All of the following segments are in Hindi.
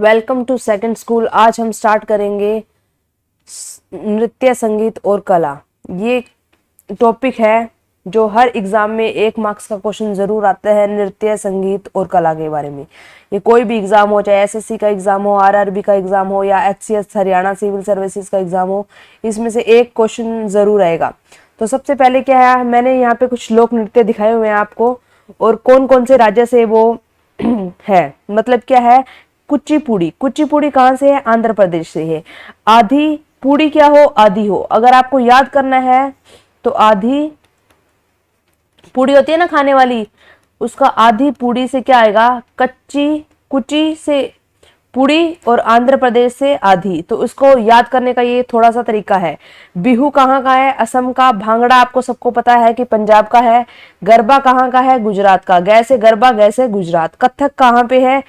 Welcome to second school. आज हम स्टार्ट करेंगे नृत्य, संगीत और कला। ये टॉपिक है जो हर एग्जाम में 1 मार्क्स का क्वेश्चन जरूर आता है, नृत्य, संगीत और कला के बारे में। ये कोई भी एग्जाम हो, चाहे एसएससी का एग्जाम हो, आरआरबी का एग्जाम हो या एचसीएस हरियाणा सिविल सर्विसेज का एग्जाम हो, इसमें से एक क्वेश्चन जरूर आएगा। तो सबसे पहले क्या है, मैंने यहाँ पे कुछ लोक नृत्य दिखाए हुए हैं आपको, और कौन कौन से राज्य से वो है। मतलब क्या है, कुचिपुड़ी। कुचिपुड़ी कहाँ से है? आंध्र प्रदेश से है। आधी पूड़ी क्या हो? आधी हो। अगर आपको याद करना है तो आधी पूड़ी होती है ना खाने वाली, उसका आधी पूड़ी से क्या आएगा? कच्ची। कुची से पूड़ी और आंध्र प्रदेश से आधी। तो उसको याद करने का ये थोड़ा सा तरीका है। बिहू कहाँ का है? असम का। भांगड़ा आपको सबको पता है कि पंजाब का है। गरबा कहाँ का है? गुजरात का। गै से गरबा, गै से गुजरात। कथक कहाँ पे है?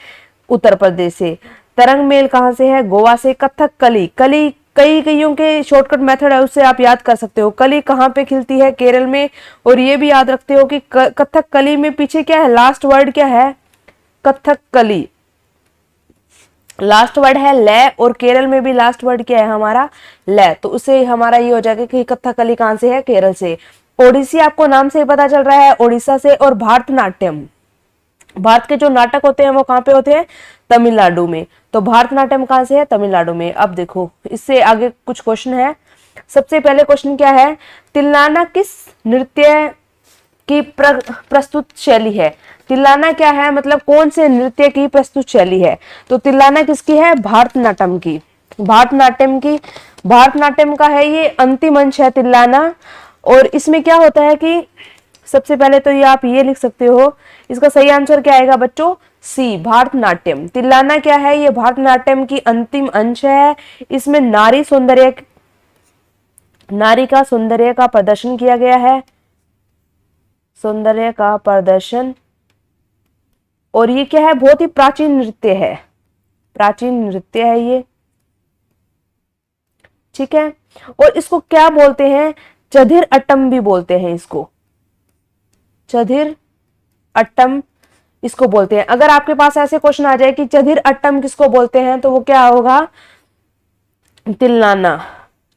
उत्तर प्रदेश से। तरंग मेल कहाँ से है? गोवा से। कथक कली, कली कईयों के शॉर्टकट मेथड है, उससे आप याद कर सकते हो। कली कहाँ पे खिलती है? केरल में। और ये भी याद रखते हो कि कथक कली में पीछे क्या है? लास्ट वर्ड क्या है? कथक कली लास्ट वर्ड है लय, और केरल में भी लास्ट वर्ड क्या है हमारा? लय। तो उससे हमारा ये हो जाएगा कि कथकली कहाँ से है? केरल से। ओडिसी आपको नाम से ही पता चल रहा है, ओडिशा से। और भारतनाट्यम, भारत के जो नाटक होते हैं वो कहाँ पे होते हैं? तमिलनाडु में। तो भारतनाट्यम कहाँ से है? तमिलनाडु में। अब देखो इससे आगे कुछ क्वेश्चन है। सबसे पहले क्वेश्चन क्या है? तिल्लाना किस नृत्य की प्रस्तुत शैली है? तिल्लाना क्या है? मतलब कौन से नृत्य की प्रस्तुत शैली है? तो तिल्लाना किसकी है? भारतनाट्यम की। भारतनाट्यम की। भारतनाट्यम का है ये अंतिम अंश है तिल्लाना। और इसमें क्या होता है कि सबसे पहले तो ये आप ये लिख सकते हो, इसका सही आंसर क्या आएगा बच्चों? सी, भारतनाट्यम। तिल्लाना क्या है? ये भारतनाट्यम की अंतिम अंश है। इसमें नारी का सौंदर्य का प्रदर्शन किया गया है। सौंदर्य का प्रदर्शन। और ये क्या है? बहुत ही प्राचीन नृत्य है। प्राचीन नृत्य है ये, ठीक है। और इसको क्या बोलते हैं? चधिर अट्टम भी बोलते हैं इसको। चधिर अट्टम इसको बोलते हैं। अगर आपके पास ऐसे क्वेश्चन आ जाए कि चधिर अट्टम किसको बोलते हैं, तो वो क्या होगा? तिल्लाना,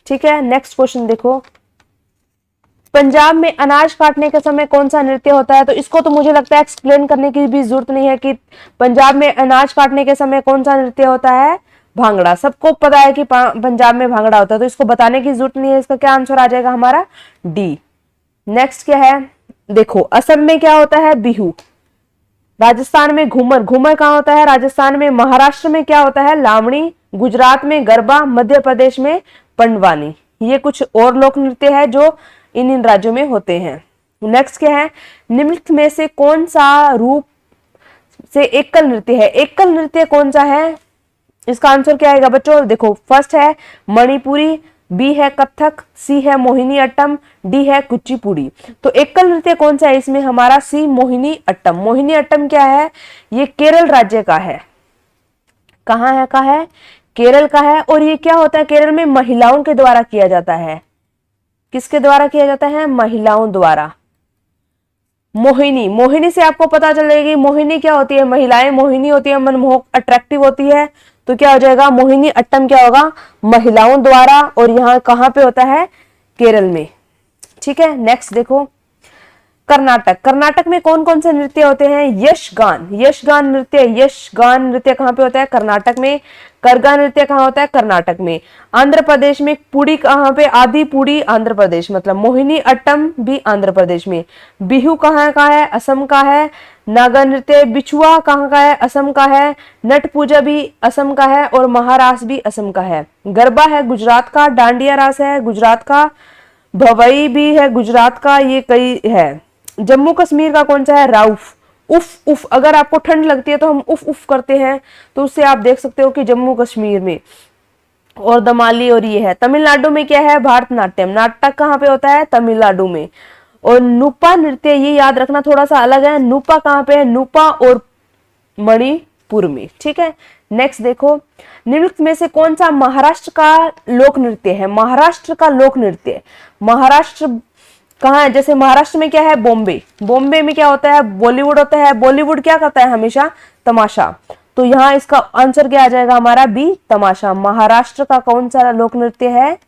ठीक है। नेक्स्ट क्वेश्चन देखो, पंजाब में अनाज काटने के समय कौन सा नृत्य होता है? तो इसको तो मुझे लगता है एक्सप्लेन करने की भी जरूरत नहीं है कि पंजाब में अनाज काटने के समय कौन सा नृत्य होता है? भांगड़ा। सबको पता है कि पंजाब में भांगड़ा होता है, तो इसको बताने की जरूरत नहीं है। इसका क्या आंसर आ जाएगा हमारा? डी। नेक्स्ट क्या है देखो, असम में क्या होता है? बिहू। राजस्थान में घूमर। घूमर कहाँ होता है? राजस्थान में। महाराष्ट्र में क्या होता है? लावणी। गुजरात में गरबा। मध्य प्रदेश में पंडवानी। ये कुछ और लोक नृत्य है जो इन राज्यों में होते हैं। नेक्स्ट क्या है, निम्नलिखित में से कौन सा रूप से एकल नृत्य है? एकल नृत्य कौन सा है? इसका आंसर क्या आएगा बच्चों? देखो, फर्स्ट है मणिपुरी, बी है कथक, सी है मोहिनी अट्टम, डी है कुचिपुड़ी। तो एकल नृत्य कौन सा है इसमें हमारा? सी, मोहिनी अट्टम। मोहिनी अट्टम क्या है? ये केरल राज्य का है। कहाँ है का है? केरल का है। और ये क्या होता है? केरल में महिलाओं के द्वारा किया जाता है। किसके द्वारा किया जाता है? महिलाओं द्वारा। मोहिनी, मोहिनी से आपको पता चल जाएगी मोहिनी क्या होती है? महिलाएं मोहिनी होती है, मनमोहक, अट्रैक्टिव होती है। तो क्या हो जाएगा? मोहिनी अट्टम क्या होगा? महिलाओं द्वारा। और यहाँ कहाँ पे होता है? केरल में, ठीक है। नेक्स्ट देखो, कर्नाटक। कर्नाटक में कौन कौन से नृत्य होते हैं? यशगान। यशगान नृत्य। यशगान नृत्य कहाँ पे होता है? कर्नाटक में। करगा नृत्य कहाँ होता है? कर्नाटक में। आंध्र प्रदेश में पुड़ी कहाँ पे? आदि पुड़ी आंध्र प्रदेश, मतलब मोहिनी अट्टम भी आंध्र प्रदेश में। बिहू कहाँ का है? असम का है। नागा नृत्य बिछुआ कहाँ का है? असम का है। नट पूजा भी असम का है। और महारास भी असम का है। गरबा है गुजरात का। डांडिया रास है गुजरात का। भवई भी है गुजरात का। ये कई है। जम्मू कश्मीर का कौन सा है? राउफ। उफ उफ, अगर आपको ठंड लगती है तो हम उफ उफ करते हैं, तो उससे आप देख सकते हो कि जम्मू कश्मीर में। और दमाली। और ये है तमिलनाडु में क्या है? भारतनाट्यम। नाटक कहाँ पे होता है? तमिलनाडु में। और नुपा नृत्य, ये याद रखना थोड़ा सा अलग है। नुपा कहाँ पे है? नुपा और मणिपुर में, ठीक है। नेक्स्ट देखो, निम्नलिखित में से कौन सा महाराष्ट्र का लोक नृत्य है? महाराष्ट्र का लोक नृत्य। महाराष्ट्र कहाँ है? जैसे महाराष्ट्र में क्या है? बॉम्बे। बॉम्बे में क्या होता है? बॉलीवुड होता है। बॉलीवुड क्या करता है? हमेशा तमाशा। तो यहाँ इसका आंसर क्या आ जाएगा हमारा बी, तमाशा। महाराष्ट्र का कौन सा लोक नृत्य है?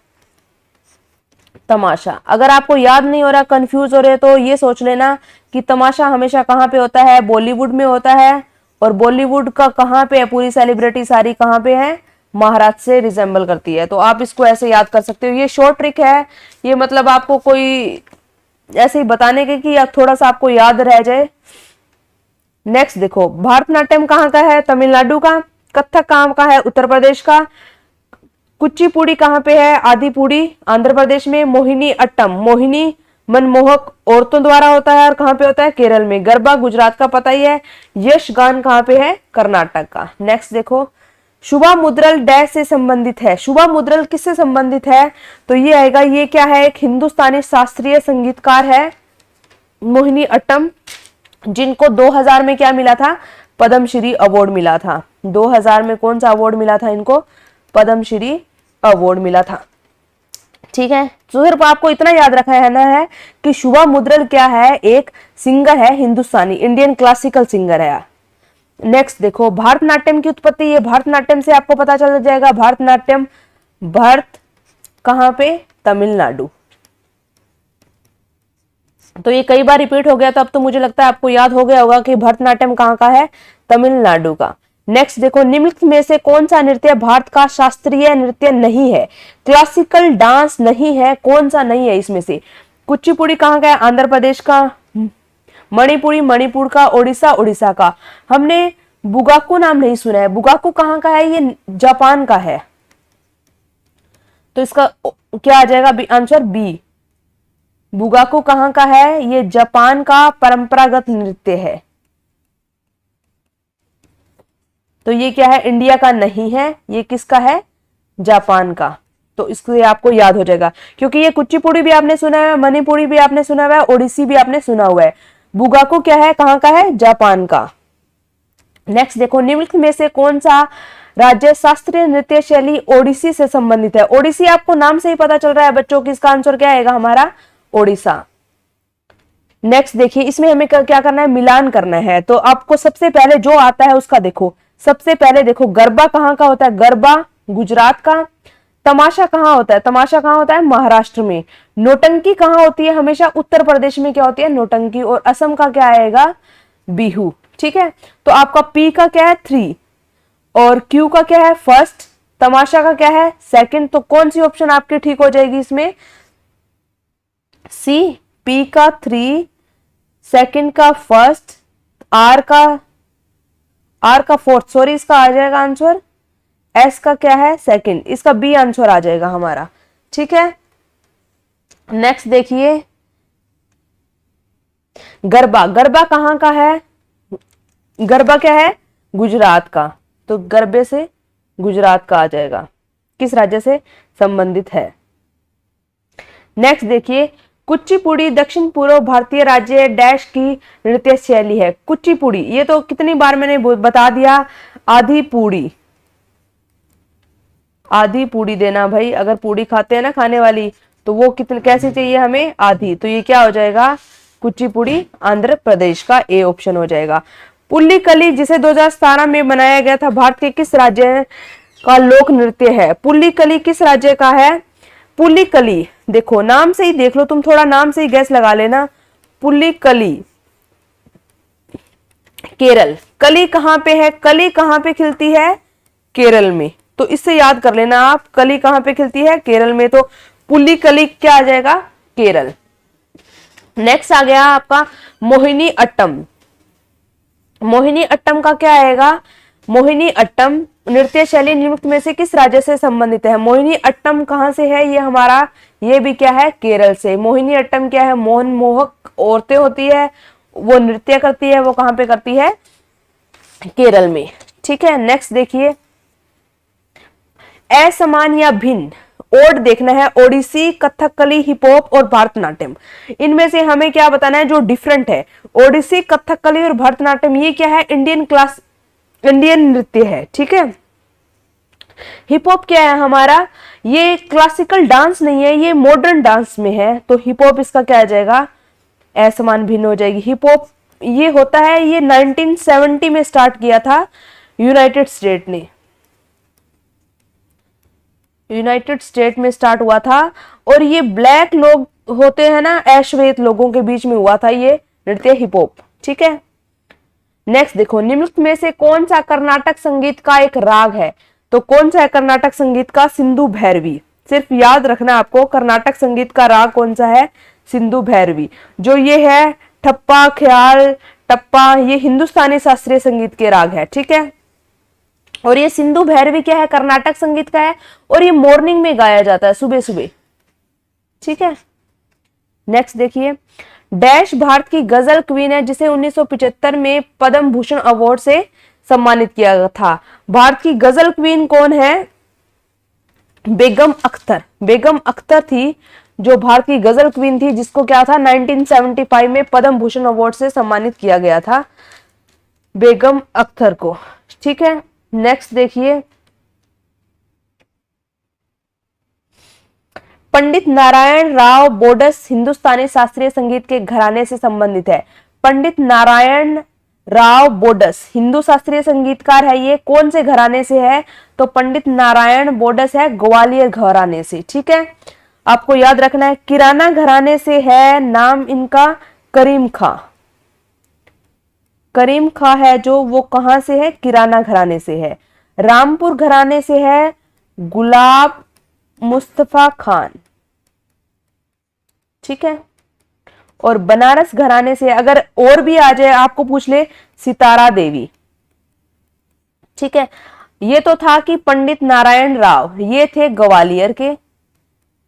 तमाशा। अगर आपको याद नहीं हो रहा, कंफ्यूज हो रहे, तो ये सोच लेना कि तमाशा हमेशा कहाँ पे होता है? बॉलीवुड में होता है। और बॉलीवुड का कहाँ पे है? पूरी सेलिब्रिटी सारी कहाँ पे है? महाराष्ट्र से रिजेंबल करती है। तो आप इसको ऐसे याद कर सकते हो। ये शॉर्ट ट्रिक है, ये मतलब आपको कोई ऐसे ही बताने के कि थोड़ा सा आपको याद रह जाए। नेक्स्ट देखो, भारतनाट्यम कहाँ का है? तमिलनाडु का। कथक कहाँ का है? उत्तर प्रदेश का। कुचिपुड़ी कहाँ पे है? आदिपुड़ी आंध्र प्रदेश में। मोहिनी अट्टम, मोहिनी मनमोहक औरतों द्वारा होता है और कहाँ पे होता है? केरल में। गरबा गुजरात का पता ही है। यक्षगान कहाँ पे है? कर्नाटक का। नेक्स्ट देखो, शुभा मुद्रल डैश से संबंधित है। शुभा मुद्रल किससे संबंधित है? तो ये आएगा, ये क्या है? एक हिंदुस्तानी शास्त्रीय संगीतकार है, मोहिनी अट्टम, जिनको 2000 में क्या मिला था? पद्मश्री अवार्ड मिला था। 2000 में कौन सा अवार्ड मिला था इनको? पद्मश्री अवार्ड मिला था। ठीक है, तो सिर्फ आपको इतना याद रखना है कि शुभा मुद्रल क्या है? एक सिंगर है, हिंदुस्तानी इंडियन क्लासिकल सिंगर है। नेक्स्ट देखो, भारतनाट्यम की उत्पत्ति। ये भारतनाट्यम से आपको पता चल जाएगा। भारतनाट्यम, भारत कहां पे? तमिलनाडु। तो ये कई बार रिपीट हो गया, तो अब तो मुझे लगता है आपको याद हो गया होगा कि भरतनाट्यम कहाँ का है? तमिलनाडु का। नेक्स्ट देखो, निम्नलिखित में से कौन सा नृत्य भारत का शास्त्रीय नृत्य नहीं है? क्लासिकल डांस नहीं है, कौन सा नहीं है इसमें से? कुचिपुड़ी कहाँ का है? आंध्र प्रदेश का। मणिपुरी मणिपुर का। ओडिशा उड़ीसा का। हमने बुगाको नाम नहीं सुना है। बुगाको कहाँ का है? ये जापान का है। तो इसका क्या आ जाएगा? Answer B. बुगाको कहाँ का है? ये जापान का परंपरागत नृत्य है। तो ये क्या है? इंडिया का नहीं है, ये किसका है? जापान का। तो इसको आपको याद हो जाएगा, क्योंकि ये कुचिपुड़ी भी आपने सुना है, मणिपुरी भी आपने सुना हुआ है, ओडिसी भी आपने सुना हुआ है। बुगाको क्या है? कहाँ का है? जापान का। नेक्स्ट देखो, निम्नलिखित में से कौन सा राज्य शास्त्रीय नृत्य शैली ओडिसी से संबंधित है? ओडिसी आपको नाम से ही पता चल रहा है बच्चों की, इसका आंसर क्या आएगा हमारा? ओडिशा। नेक्स्ट देखिए, इसमें हमें क्या करना है? मिलान करना है। तो आपको सबसे पहले जो आता है उसका देखो। सबसे पहले देखो, गरबा कहाँ का होता है? गरबा गुजरात का। तमाशा कहाँ होता है? तमाशा कहाँ होता है? महाराष्ट्र में। नौटंकी कहाँ होती है? हमेशा उत्तर प्रदेश में क्या होती है? नौटंकी। और असम का क्या आएगा? बिहू। ठीक है, तो आपका पी का क्या है? 3 और क्यू का क्या है? फर्स्ट। तमाशा का क्या है? सेकंड। तो कौन सी ऑप्शन आपकी ठीक हो जाएगी इसमें? सी। पी का 3, सेकंड का फर्स्ट, आर का फोर्थ, सॉरी इसका आ जाएगा आंसर। एस का क्या है? सेकंड। इसका बी आंसर आ जाएगा हमारा। ठीक है, नेक्स्ट देखिए, गरबा। गरबा कहाँ का है? गरबा क्या है? गुजरात का। तो गरबे से गुजरात का आ जाएगा। किस राज्य से संबंधित है? नेक्स्ट देखिए, कुचिपुड़ी दक्षिण पूर्व भारतीय राज्य डैश की नृत्य शैली है। कुचिपुड़ी, ये तो कितनी बार मैंने बता दिया। आधी पूड़ी देना भाई। अगर पूड़ी खाते हैं ना खाने वाली, तो वो कितने कैसे चाहिए हमें? आधी। तो ये क्या हो जाएगा? कुचिपुड़ी आंध्र प्रदेश का ए ऑप्शन हो जाएगा। पुल्लीकली, जिसे 2017 में बनाया गया था, भारत के किस राज्य का लोक नृत्य है? पुल्लीकली किस राज्य का है? पुल्लीकली, देखो नाम से ही देख लो तुम, थोड़ा नाम से ही गैस लगा लेना। पुल्लीकली केरल। कली कहां पे है? कली कहां पे खिलती है? केरल में। तो इससे याद कर लेना आप, कली कहां पे खिलती है? केरल में। तो पुल्लीकली क्या आ जाएगा? केरल। नेक्स्ट आ गया आपका मोहिनी अट्टम। मोहिनी अट्टम का क्या आएगा? मोहिनी अट्टम नृत्य शैली निम्नलिखित में से किस राज्य से संबंधित है? मोहिनी अट्टम कहां से है? ये हमारा, ये भी क्या है? केरल से। मोहिनी अट्टम क्या है? मोहक औरतें होती है, वो नृत्य करती है, वो कहां पे करती है? केरल में। ठीक है, नेक्स्ट देखिए, असमान या भिन्न ओड देखना है। ओडिसी, कथकली, हिप हॉप और भरतनाट्यम, इनमें से हमें क्या बताना है जो डिफरेंट है? ओडिसी, कथकली और भरतनाट्यम, ये क्या है? इंडियन नृत्य है। ठीक है, हिप हॉप क्या है हमारा? ये क्लासिकल डांस नहीं है, ये मॉडर्न डांस में है। तो हिप हॉप इसका क्या आ जाएगा? असमान भिन्न हो जाएगी। हिप हॉप ये होता है, ये 1970 में स्टार्ट किया था यूनाइटेड स्टेट ने, यूनाइटेड स्टेट में स्टार्ट हुआ था। और ये ब्लैक लोग होते हैं ना, अश्वेत लोगों के बीच में हुआ था ये नृत्य हिप हॉप। ठीक है, नेक्स्ट देखो, निम्नलिखित में से कौन सा कर्नाटक संगीत का एक राग है? तो कौन सा है कर्नाटक संगीत का? सिंधु भैरवी। सिर्फ याद रखना आपको, कर्नाटक संगीत का राग कौन सा है? सिंधु भैरवी। जो ये है ठप्पा, ख्याल, टप्पा, ये हिंदुस्तानी शास्त्रीय संगीत के राग है। ठीक है, और ये सिंधु भैरवी क्या है? कर्नाटक संगीत का है, और ये मॉर्निंग में गाया जाता है, सुबह सुबह। ठीक है, नेक्स्ट देखिए, डैश भारत की गजल क्वीन है जिसे 1975 में पद्म भूषण अवार्ड से सम्मानित किया गया था। भारत की गजल क्वीन कौन है? बेगम अख्तर। बेगम अख्तर थी जो भारत की गजल क्वीन थी, जिसको क्या था 1975 में पद्म भूषण अवार्ड से सम्मानित किया गया था, बेगम अख्तर को। ठीक है, नेक्स्ट देखिए, पंडित नारायण राव बोडस हिंदुस्तानी शास्त्रीय संगीत के घराने से संबंधित है। पंडित नारायण राव बोडस हिंदू शास्त्रीय संगीतकार है, ये कौन से घराने से है? तो पंडित नारायण बोडस है ग्वालियर घराने से। ठीक है, आपको याद रखना है, किराना घराने से है, नाम इनका करीम खां। करीम खां है जो, वो कहां से है? किराना घराने से है। रामपुर घराने से है गुलाब मुस्तफा खान। ठीक है, और बनारस घराने से, अगर और भी आ जाए आपको पूछ ले, सितारा देवी। ठीक है, ये तो था कि पंडित नारायण राव, ये थे ग्वालियर के,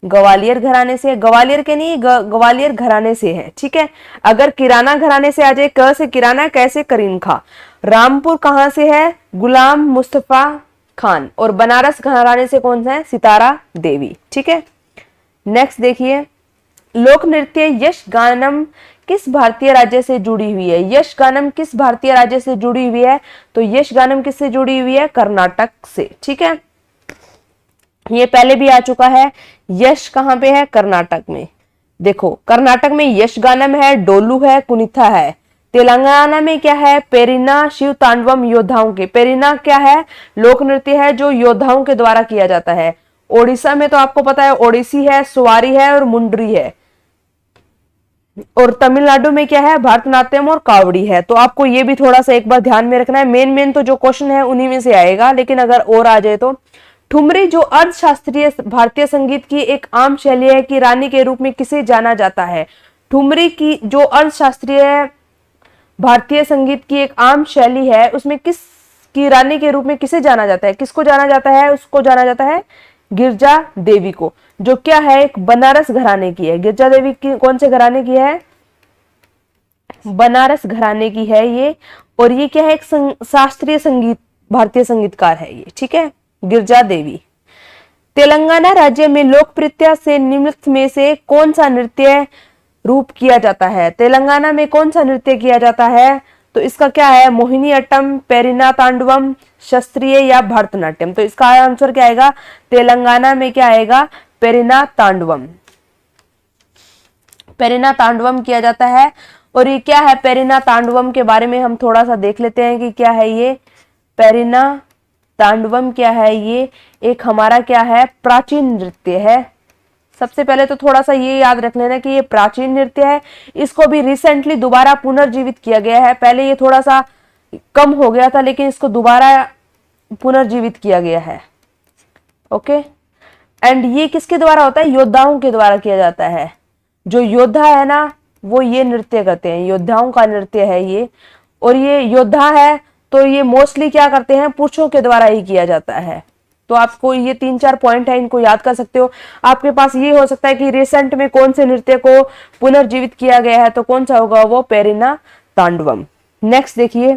ग्वालियर घराने से, ग्वालियर के नहीं, ग्वालियर घराने से है। ठीक है, अगर किराना घराने से आ जाए, क से किराना, कैसे करीम खां। रामपुर कहां से है? गुलाम मुस्तफा खान। और बनारस घराने से कौन सा है? सितारा देवी। ठीक है, नेक्स्ट देखिए, लोक नृत्य यश गानम किस भारतीय राज्य से जुड़ी हुई है? यश गानम किस भारतीय राज्य से जुड़ी हुई है? तो यश गानम किससे जुड़ी हुई है? कर्नाटक से। ठीक है, ये पहले भी आ चुका है, यश कहां पे है? कर्नाटक में। देखो, कर्नाटक में यश गानम है, डोलू है, कुनिथा है। तेलंगाना में क्या है? पेरिना शिव तांडवम योद्धाओं के। पेरिना क्या है? लोक नृत्य है जो योद्धाओं के द्वारा किया जाता है। ओडिशा में तो आपको पता है, ओडिसी है, सुवारी है और मुंडरी है। और तमिलनाडु में क्या है? भरतनाट्यम और कावड़ी है। तो आपको ये भी थोड़ा सा एक बार ध्यान में रखना है, मेन तो जो क्वेश्चन है उन्हीं में से आएगा, लेकिन अगर और आ जाए तो। ठुमरी जो अर्धशास्त्रीय भारतीय संगीत की एक आम शैली है की रानी के रूप में किसे जाना जाता है? ठुमरी की जो अर्धशास्त्रीय भारतीय संगीत की एक आम शैली है, उसमें किस की रानी के रूप में किसे जाना जाता है? किसको जाना जाता है? उसको जाना जाता है गिरजा देवी को, जो क्या है? एक बनारस घराने की है। गिरजा देवी की कौन से घराने की है? बनारस घराने की है ये। और ये क्या है? एक शास्त्रीय संगीत भारतीय संगीतकार है ये। ठीक है, गिरजा देवी। तेलंगाना राज्य में लोकप्रियता से निम्नलिखित में से कौन सा नृत्य रूप किया जाता है? तेलंगाना में कौन सा नृत्य किया जाता है? तो इसका क्या है? मोहिनी अट्टम, पेरिना तांडवम, शास्त्रीय या भरतनाट्यम। तो इसका आंसर क्या आएगा? तेलंगाना में क्या आएगा? पेरिना तांडवम। पेरिना तांडवम किया जाता है। और ये क्या है? पेरिना तांडवम के बारे में हम थोड़ा सा देख लेते हैं कि क्या है ये पेरिना तांडवम। क्या है ये? एक हमारा क्या है? प्राचीन नृत्य है। सबसे पहले तो थोड़ा सा ये याद रख लेना कि ये प्राचीन नृत्य है, इसको भी रिसेंटली दोबारा पुनर्जीवित किया गया है। पहले ये थोड़ा सा कम हो गया था, लेकिन इसको दोबारा पुनर्जीवित किया गया है। ओके, एंड ये किसके द्वारा होता है? योद्धाओं के द्वारा किया जाता है। जो योद्धा है ना, वो ये नृत्य करते हैं, योद्धाओं का नृत्य है ये। और ये योद्धा है तो ये मोस्टली क्या करते हैं? पुरुषों के द्वारा ही किया जाता है। तो आपको ये 3-4 पॉइंट है, इनको याद कर सकते हो। आपके पास ये हो सकता है कि रिसेंट में कौन से नृत्य को पुनर्जीवित किया गया है, तो कौन सा होगा? वो पेरिना तांडवम। नेक्स्ट देखिए,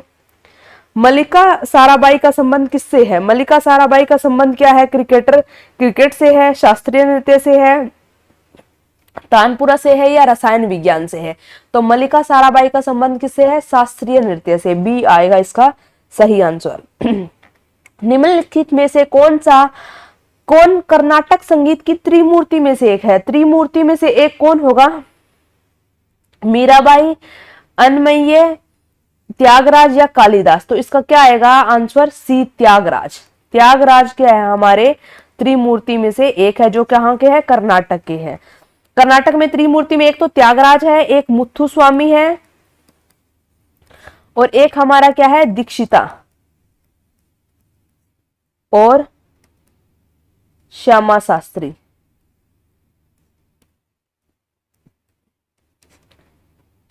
मल्लिका साराभाई का संबंध किससे है? मल्लिका साराभाई का संबंध क्या है? क्रिकेट से है, शास्त्रीय नृत्य से है, तानपुरा से है या रसायन विज्ञान से है? तो मल्लिका साराभाई का संबंध किससे है? शास्त्रीय नृत्य से। बी आएगा इसका सही आंसर। निम्नलिखित में से कौन कर्नाटक संगीत की त्रिमूर्ति में से एक है? त्रिमूर्ति में से एक कौन होगा? मीराबाई, अन्नमय्य, त्यागराज या कालिदास? तो इसका क्या आएगा आंसर? सी, त्यागराज। त्यागराज क्या है? हमारे त्रिमूर्ति में से एक है, जो कहाँ के है? कर्नाटक के है। कर्नाटक में त्रिमूर्ति में एक तो त्यागराज है, एक मुथुस्वामी है, और एक हमारा क्या है? दीक्षिता और श्यामा शास्त्री।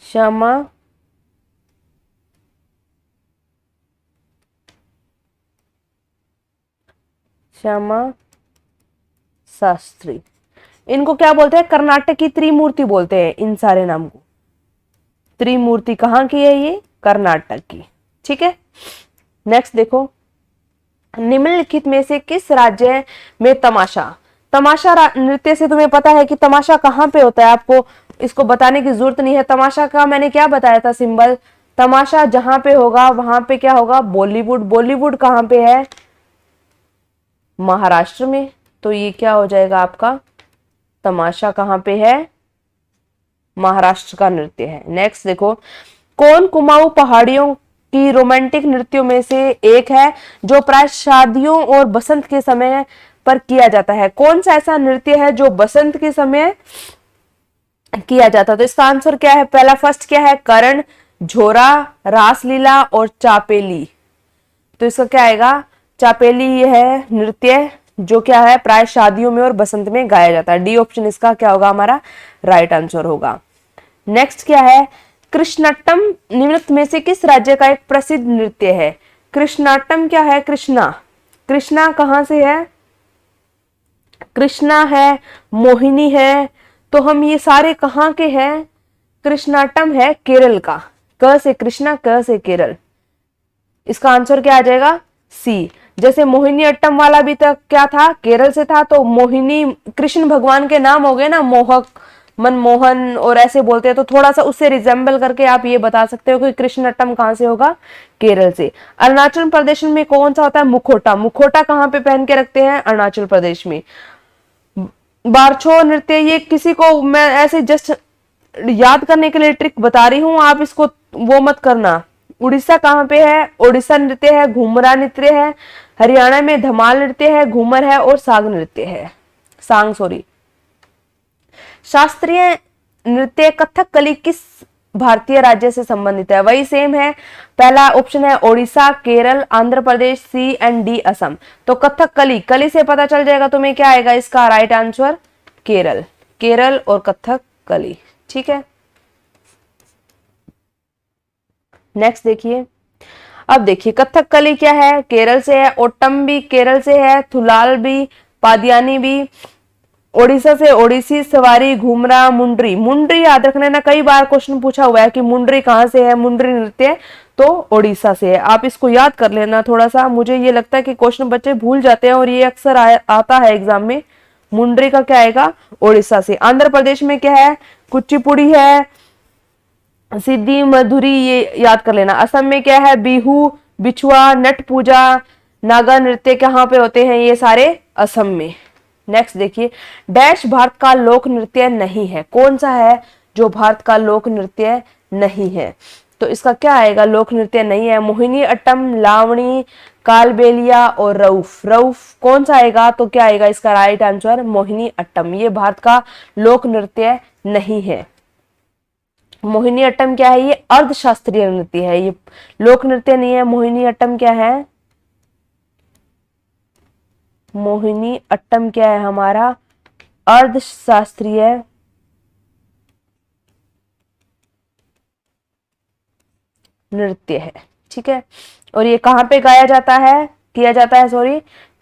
श्यामा शास्त्री, इनको क्या बोलते हैं? कर्नाटक की त्रिमूर्ति बोलते हैं इन सारे नाम को। त्रिमूर्ति कहाँ की है? ये कर्नाटक की। ठीक है, नेक्स्ट देखो, निम्नलिखित में से किस राज्य में तमाशा नृत्य से तुम्हें पता है कि तमाशा कहाँ पे होता है, आपको इसको बताने की जरूरत नहीं है। तमाशा का मैंने क्या बताया था सिंबल? तमाशा जहां पे होगा वहां पे क्या होगा? बॉलीवुड। बॉलीवुड कहाँ पे है? महाराष्ट्र में। तो ये क्या हो जाएगा आपका? तमाशा कहाँ पे है? महाराष्ट्र का नृत्य है। नेक्स्ट देखो, कौन कुमाऊं पहाड़ियों की रोमांटिक नृत्यों में से एक है जो प्राय शादियों और बसंत के समय पर किया जाता है? कौन सा ऐसा नृत्य है जो बसंत के समय किया जाता है? तो इसका आंसर क्या है? पहला फर्स्ट क्या है? करण, झोरा, रासलीला और चापेली। तो इसका क्या आएगा? चापेली ये है नृत्य जो क्या है? प्राय शादियों में और बसंत में गाया जाता है। डी ऑप्शन इसका क्या होगा? हमारा राइट आंसर होगा। नेक्स्ट क्या है? कृष्णाटम निम्नलिखित में से किस राज्य का एक प्रसिद्ध नृत्य है? कृष्णाटम क्या है? कृष्णा कहां से है? कृष्णा है, मोहिनी है, तो हम ये सारे कहां के हैं? कृष्णाटम है केरल का। क से कृष्णा, क से केरल। इसका आंसर क्या आ जाएगा? सी। जैसे मोहिनी अट्टम वाला भी तक क्या था? केरल से था, तो मोहिनी कृष्ण भगवान के नाम हो गए ना, मोहक, मनमोहन और ऐसे बोलते हैं, तो थोड़ा सा उससे रिजेंबल करके आप ये बता सकते हो कि कृष्णअट्टम कहां से होगा? केरल से। अरुणाचल प्रदेश में कौन सा होता है? मुखोटा। मुखोटा कहां पे पहन के रखते हैं? अरुणाचल प्रदेश में। बारछो नृत्य, ये किसी को मैं ऐसे जस्ट याद करने के लिए ट्रिक बता रही हूं, आप इसको वो मत करना। उड़ीसा कहां पे है? ओडिशा नृत्य है, घूमरा नृत्य है। हरियाणा में धमाल नृत्य है, घूमर है और सांग नृत्य है। शास्त्रीय नृत्य कथकली किस भारतीय राज्य से संबंधित है? वही सेम है। पहला ऑप्शन है ओडिशा, केरल, आंध्र प्रदेश, सी एंड डी असम। तो कथकली, कली से पता चल जाएगा तुम्हें क्या आएगा इसका राइट आंसर? केरल। केरल और कथकली। ठीक है, नेक्स्ट देखिए। अब देखिए कथकली क्या है? केरल से है। ओट्टम भी केरल से है, थुलाल भी, पादियानी भी। ओडिशा से ओडिसी, सवारी, घूमरा, मुंड्री। मुंड्री याद रखना ना, कई बार क्वेश्चन पूछा हुआ है कि मुंड्री कहां से है? मुंड्री नृत्य तो ओडिशा से है। आप इसको याद कर लेना थोड़ा सा। मुझे ये लगता है कि क्वेश्चन बच्चे भूल जाते हैं और ये अक्सर आता है एग्जाम में। मुंड्री का क्या आएगा? ओडिशा से। आंध्र प्रदेश में क्या है? कुचिपुड़ी है, सिद्धि, मधुरी, ये याद कर लेना। असम में क्या है? बिहू, बिछुआ, नट पूजा, नागा नृत्य कहाँ पे होते हैं? ये सारे असम में। नेक्स्ट देखिए, डैश भारत का लोक नृत्य नहीं है। कौन सा है जो भारत का लोक नृत्य नहीं है? तो इसका क्या आएगा? लोक नृत्य नहीं है। मोहिनी अट्टम, लावणी, कालबेलिया और रऊफ। रऊफ कौन सा आएगा? तो क्या आएगा इसका राइट आंसर? मोहिनी अट्टम। ये भारत का लोक नृत्य नहीं है। मोहिनी अट्टम क्या है? ये अर्धशास्त्रीय नृत्य है, ये लोक नृत्य नहीं है। मोहिनी अट्टम क्या है? मोहिनी अट्टम क्या है हमारा? अर्धशास्त्रीय नृत्य है। ठीक है, और ये कहां पे गाया जाता है? किया जाता है सॉरी,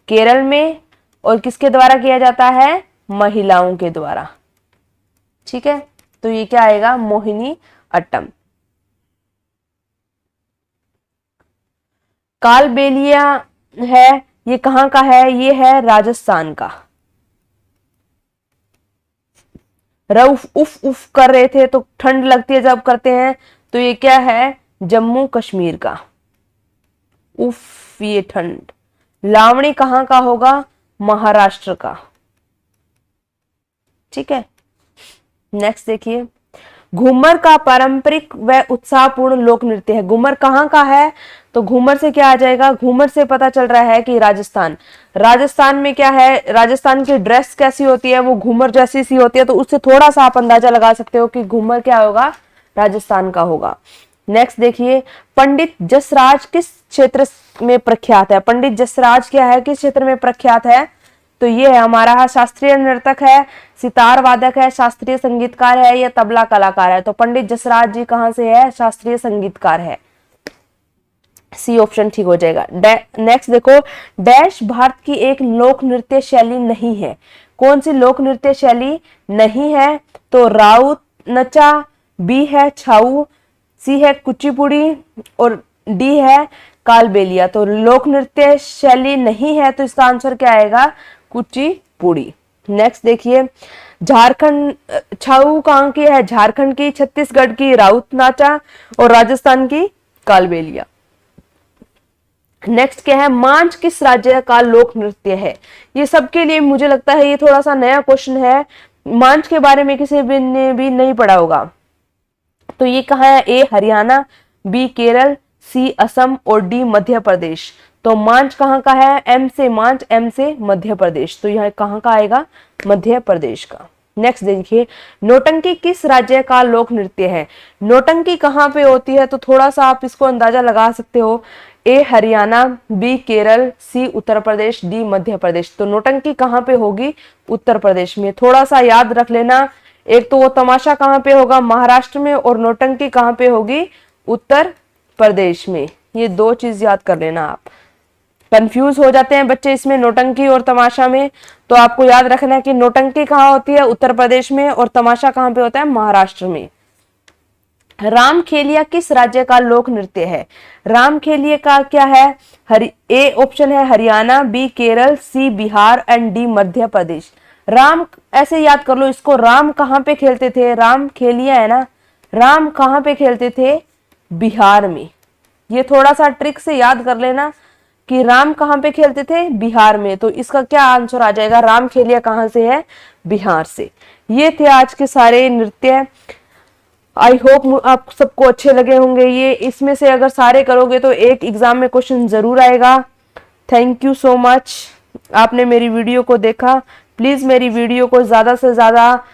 केरल में। और किसके द्वारा किया जाता है? महिलाओं के द्वारा। ठीक है, तो ये क्या आएगा? मोहिनी अट्टम। कालबेलिया है, ये कहां का है? ये है राजस्थान का। रऊफ उफ उफ कर रहे थे तो ठंड लगती है जब करते हैं, तो ये क्या है? जम्मू कश्मीर का। उफ, ये ठंड। लावणी कहां का होगा? महाराष्ट्र का। ठीक है, नेक्स्ट देखिए, घूमर का पारंपरिक व उत्साहपूर्ण लोक नृत्य है। घूमर कहाँ का है, तो घूमर से क्या आ जाएगा, घूमर से पता चल रहा है कि राजस्थान, राजस्थान में क्या है, राजस्थान की ड्रेस कैसी होती है, वो घूमर जैसी सी होती है, तो उससे थोड़ा सा आप अंदाजा लगा सकते हो कि घूमर क्या होगा, राजस्थान का होगा। नेक्स्ट देखिए, पंडित जसराज किस क्षेत्र में प्रख्यात है। पंडित जसराज क्या है, किस क्षेत्र में प्रख्यात है, तो ये है हमारा शास्त्रीय नर्तक है, सितार वादक है, शास्त्रीय संगीतकार है, या तबला कलाकार है। तो पंडित जसराज जी कहां से है, शास्त्रीय संगीतकार है। सी ऑप्शन ठीक हो जाएगा। नेक्स्ट देखो, डैश भारत की एक लोक नृत्य शैली नहीं है। कौन सी लोक नृत्य शैली नहीं है, तो राउत नचा, बी है छाऊ, सी है कुचिपुड़ी, और डी है कालबेलिया। तो लोक नृत्य शैली नहीं है, तो इसका आंसर क्या आएगा, कुचिपुड़ी। नेक्स्ट देखिए, झारखंड, छाऊ कहां की है, झारखंड की, छत्तीसगढ़ की राउत नाचा, और राजस्थान की कालबेलिया। नेक्स्ट क्या है, मांझ किस राज्य का लोक नृत्य है। ये सबके लिए मुझे लगता है ये थोड़ा सा नया क्वेश्चन है, मांझ के बारे में किसी ने भी नहीं पढ़ा होगा। तो ये कहाँ है, ए हरियाणा, बी केरल, सी असम, और डी मध्य प्रदेश। तो मांझ कहाँ का है, एम से मांझ, एम से मध्य प्रदेश। तो यह कहाँ का आएगा, मध्य प्रदेश का। नेक्स्ट देखिए, नौटंकी किस राज्य का लोक नृत्य है। नौटंकी कहाँ पे होती है, तो थोड़ा सा आप इसको अंदाजा लगा सकते हो, ए हरियाणा, बी केरल, सी उत्तर प्रदेश, डी मध्य प्रदेश। तो नौटंकी कहाँ पे होगी, उत्तर प्रदेश में। थोड़ा सा याद रख लेना, एक तो वो तमाशा कहाँ पे होगा, महाराष्ट्र में, और नौटंकी कहाँ पे होगी, उत्तर प्रदेश में। ये दो चीज याद कर लेना, आप कंफ्यूज हो जाते हैं बच्चे इसमें, नौटंकी और तमाशा में। तो आपको याद रखना है कि नौटंकी कहाँ होती है, उत्तर प्रदेश में, और तमाशा कहाँ पे होता है, महाराष्ट्र में। रामखेलिया किस राज्य का लोक नृत्य है। रामखेलिया का क्या है, ए ऑप्शन है Haryana, B Kerala, C Bihar, and D Madhya Pradesh. Ram ऐसे याद कर लो इसको, राम कहाँ पे खेलते थे, राम खेलिया है ना, राम कहाँ पे खेलते थे, बिहार में। ये थोड़ा सा ट्रिक से याद कर लेना कि राम कहाँ पे खेलते थे, बिहार में। तो इसका क्या आंसर आ जाएगा, राम खेलिया कहाँ से है, बिहार से। ये थे आज के सारे नृत्य। आई होप आप सबको अच्छे लगे होंगे ये। इसमें से अगर सारे करोगे तो एक एग्जाम में क्वेश्चन जरूर आएगा। थैंक यू सो मच, आपने मेरी वीडियो को देखा। प्लीज मेरी वीडियो को ज्यादा से ज्यादा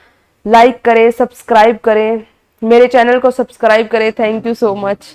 लाइक करें, सब्सक्राइब करें, मेरे चैनल को सब्सक्राइब करें। Thank you so much.